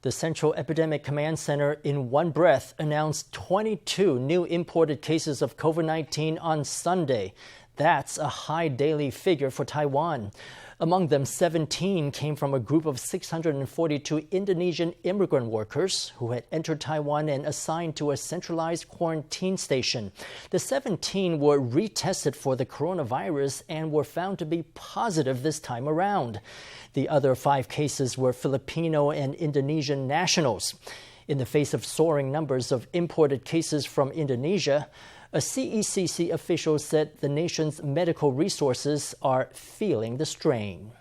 The Central Epidemic Command Center in one breath announced 22 new imported cases of COVID-19 on Sunday. That's a high daily figure for Taiwan. Among them, 17 came from a group of 642 Indonesian immigrant workers who had entered Taiwan and assigned to a centralized quarantine station. The 17 were retested for the coronavirus and were found to be positive this time around. The other 5 cases were Filipino and Indonesian nationals. In the face of soaring numbers of imported cases from Indonesia, a CECC official said the nation's medical resources are feeling the strain.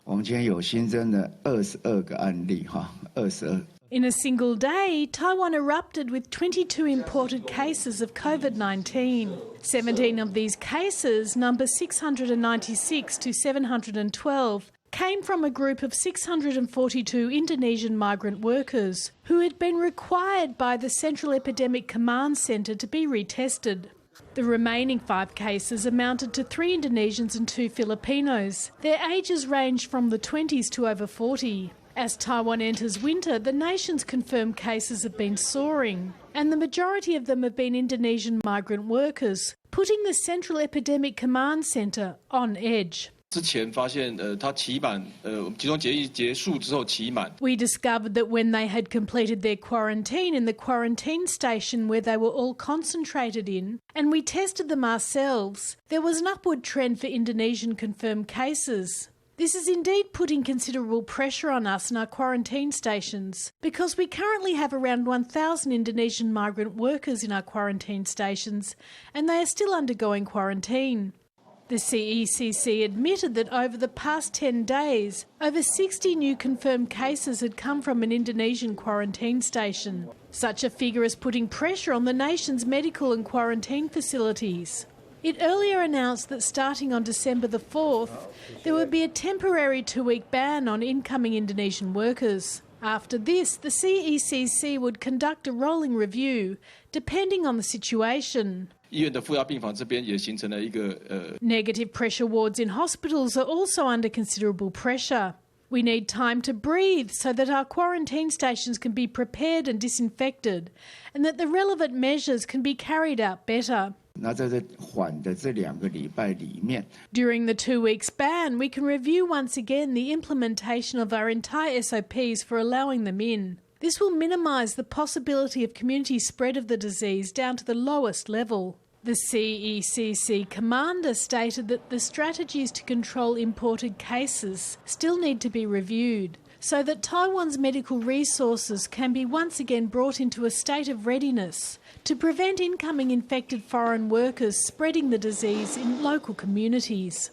我们今天有新增的22个案例，22。 In a single day, Taiwan erupted with 22 imported cases of COVID-19. 17 of these cases, number 696 to 712, came from a group of 642 Indonesian migrant workers who had been required by the Central Epidemic Command Center to be retested. The remaining 5 cases amounted to 3 Indonesians and 2 Filipinos. Their ages ranged from the 20s to over 40. As Taiwan enters winter, the nation's confirmed cases have been soaring, and the majority of them have been Indonesian migrant workers, putting the Central Epidemic Command Center on edge. 之前发现他期满集中检疫结束之后期满 We discovered that when they had completed their quarantine in the quarantine station where they were all concentrated in, and we tested them ourselves, there was an upward trend for Indonesian confirmed cases. This is indeed putting considerable pressure on us in our quarantine stations because we currently have around 1,000 Indonesian migrant workers in our quarantine stations and they are still undergoing quarantine. The CECC admitted that over the past 10 days, over 60 new confirmed cases had come from an Indonesian quarantine station. Such a figure is putting pressure on the nation's medical and quarantine facilities. It earlier announced that starting on December the 4th, there would be a temporary 2-week ban on incoming Indonesian workers. After this, the CECC would conduct a rolling review, depending on the situation. 医院的负压病房这边也形成了一个 Negative pressure wards in hospitals are also under considerable pressure. We need time to breathe so that our quarantine stations can be prepared and disinfected, and that the relevant measures can be carried out better. 那在这缓的这2个礼拜里面 During the 2 weeks ban, we can review once again the implementation of our entire SOPs for allowing them in. This will minimise the possibility of community spread of the disease down to the lowest level. The CECC commander stated that the strategies to control imported cases still need to be reviewed so that Taiwan's medical resources can be once again brought into a state of readiness to prevent incoming infected foreign workers spreading the disease in local communities.